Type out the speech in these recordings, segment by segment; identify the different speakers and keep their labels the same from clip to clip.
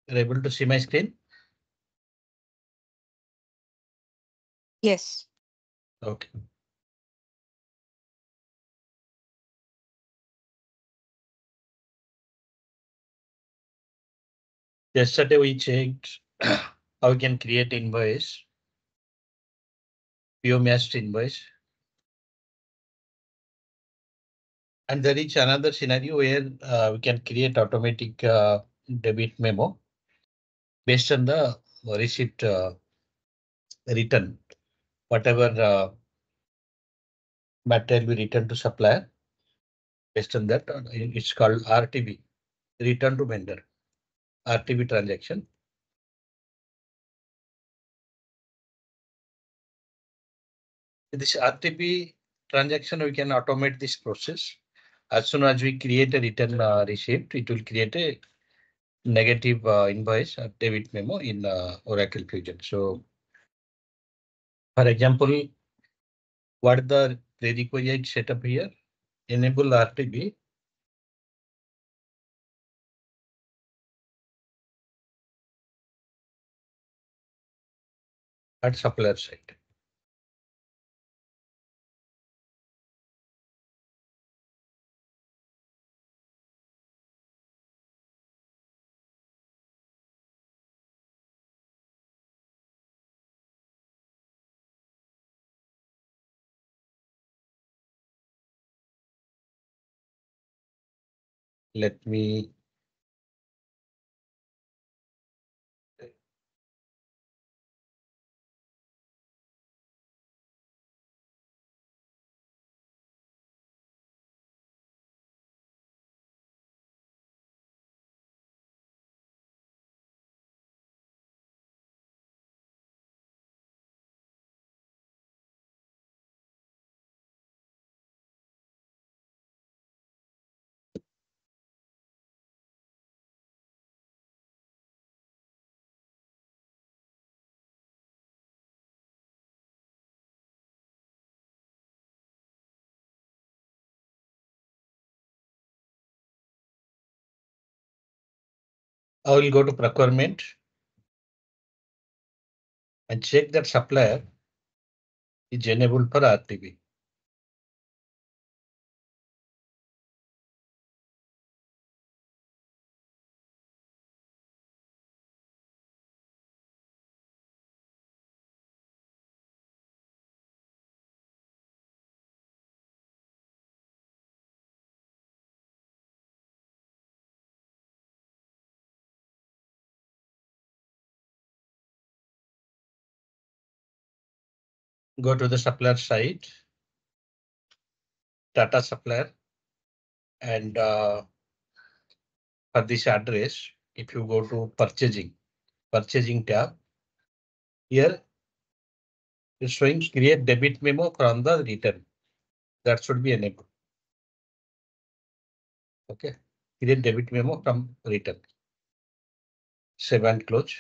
Speaker 1: You're able to see my screen?
Speaker 2: Yes.
Speaker 1: Okay. Yesterday we checked how we can create invoice, PO matched invoice. And there is another scenario where we can create automatic debit memo based on the receipt return, whatever material we return to supplier. Based on that, it's called RTV, return to vendor, RTV transaction. This RTP transaction, we can automate this process. As soon as we create a return receipt, it will create a negative invoice or debit memo in Oracle Fusion. So, for example, what the prerequisite setup here? Enable RTP. At supplier side. Let me I will go to procurement and check that supplier is enabled for RTP. Go to the supplier side, data supplier, and for this address, if you go to purchasing tab, here it's showing create debit memo from the return. That should be enabled. Okay, create debit memo from return. Save and close.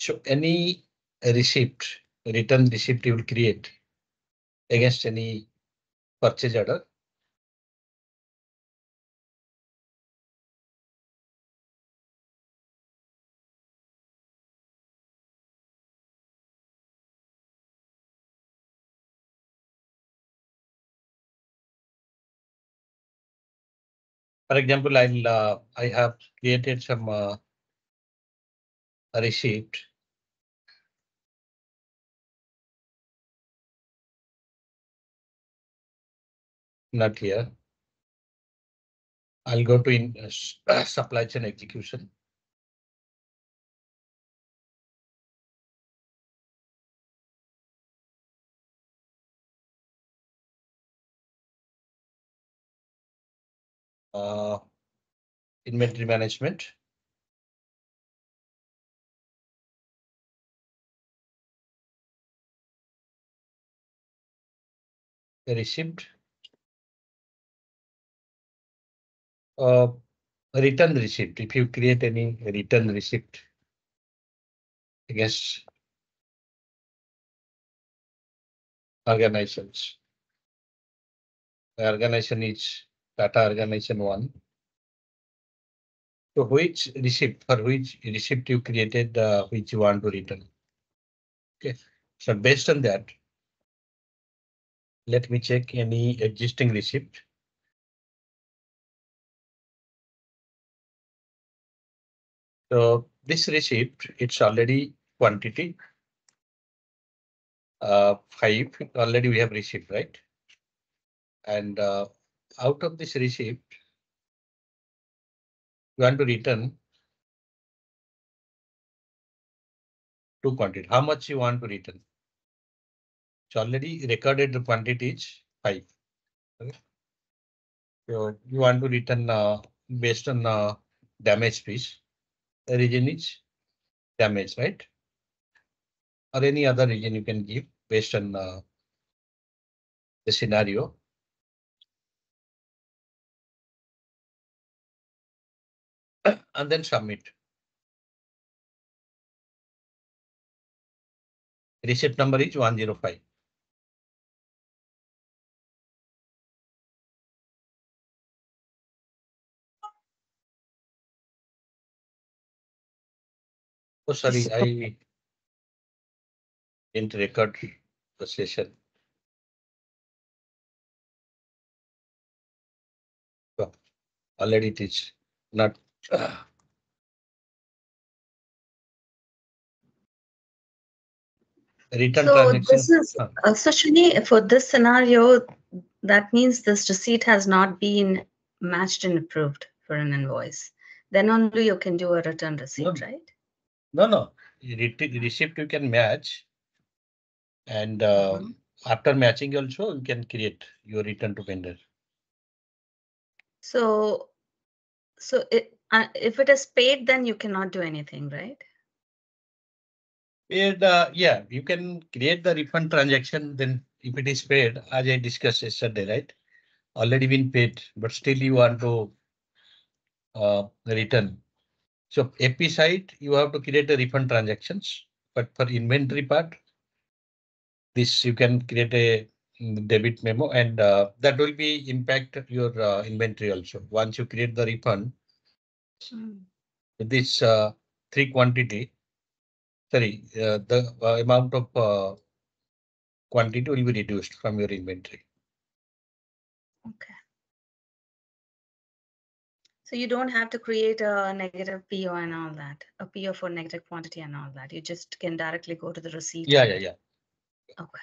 Speaker 1: So any receipt, return receipt you will create against any purchase order. For example, I have created some receipt. Not here. I'll go to in supply chain execution. Inventory management. The receipt. Return receipt. If you create any return receipt against organizations. organization is data organization 1. So which receipt, for which receipt you created, which you want to return. Okay, so based on that, let me check any existing receipt. So this receipt, it's already quantity 5 already we have received, right? And out of this receipt, you want to return 2 quantity. How much you want to return? It's already recorded the quantity is 5. Okay. So you want to return based on damage piece. The region is damage, right? Or any other region you can give based on the scenario. And then submit. Receipt number is 105. Oh, sorry, I didn't record the session. So already it is not. Return
Speaker 2: So
Speaker 1: transaction.
Speaker 2: this is so Shani, for this scenario, that means this receipt has not been matched and approved for an invoice. Then only you can do a return receipt, right?
Speaker 1: No. Receipt you can match, and after matching also you can create your return to vendor.
Speaker 2: So if it is paid, then you cannot do anything, right?
Speaker 1: Paid, yeah, you can create the refund transaction. Then if it is paid, as I discussed yesterday, right? Already been paid, but still you want to return. So AP side, you have to create a refund transactions, but for inventory part, this you can create a debit memo, and that will be impact your inventory also. Once you create the refund, this 3 quantity, sorry, the amount of quantity will be reduced from your inventory.
Speaker 2: Okay. So you don't have to create a negative PO and all that, a PO for negative quantity and all that. You just can directly go to the receipt.
Speaker 1: Yeah.
Speaker 2: Okay.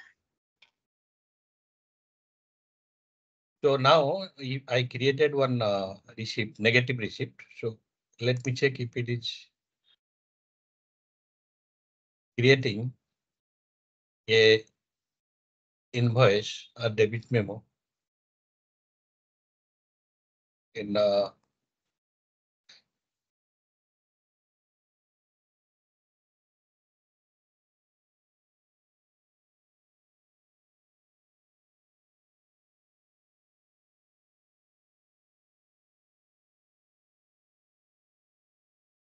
Speaker 1: So now I created one receipt, negative receipt. So let me check if it is creating a invoice or debit memo in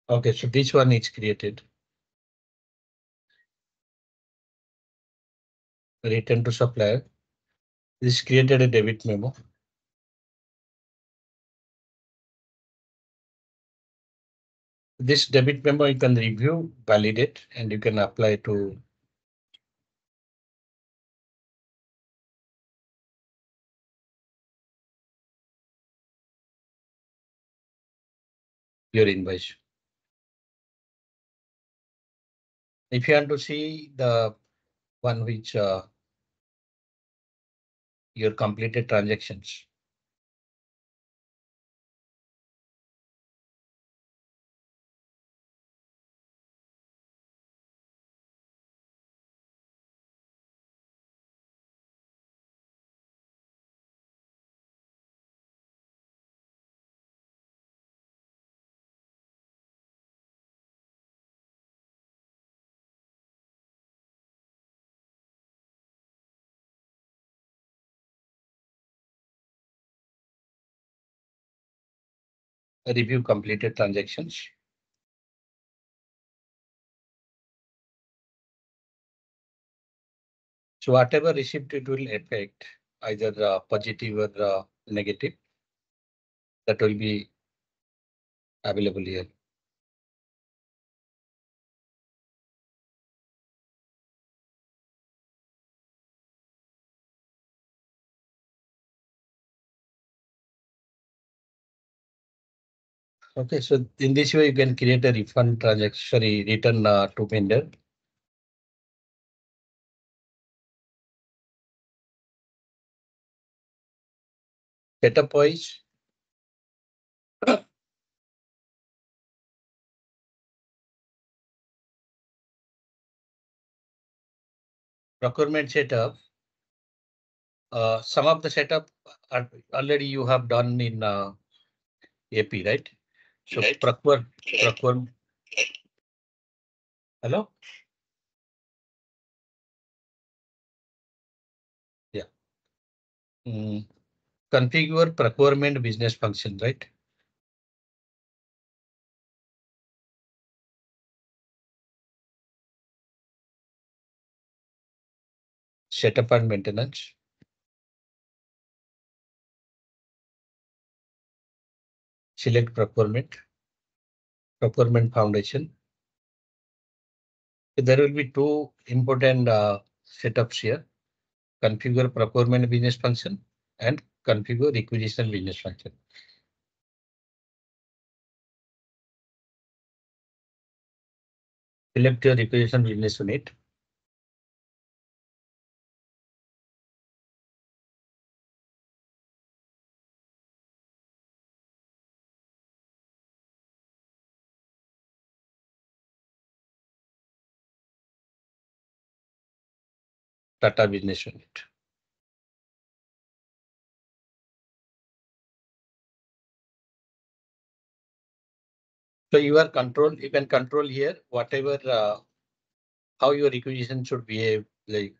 Speaker 1: okay, so this one is created. Return to supplier. This created a debit memo. This debit memo you can review, validate, and you can apply to your invoice. If you want to see the one which your completed transactions. Review completed transactions. So whatever receipt it will affect, either positive or negative. That will be available here. Okay, so in this way you can create a refund transaction, return to vendor. Setup wise, procurement setup. Some of the setup are already you have done in AP, right? So procurement. Hello. Yeah. Configure procurement business function, right? Setup and maintenance. Select procurement foundation. There will be two important setups here. Configure procurement business function and configure requisition business function. Select your requisition business unit. Tata business unit. So you can control here whatever how your requisition should behave, like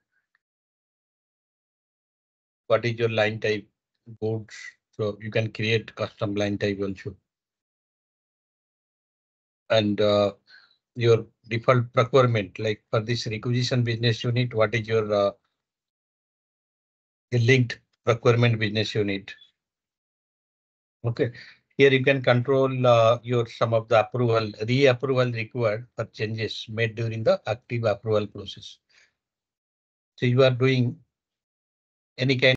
Speaker 1: what is your line type, goods. So you can create custom line type also. And your default procurement, like for this requisition business unit, what is your linked procurement business unit? Okay, here you can control your some of the reapproval required for changes made during the active approval process. So you are doing any kind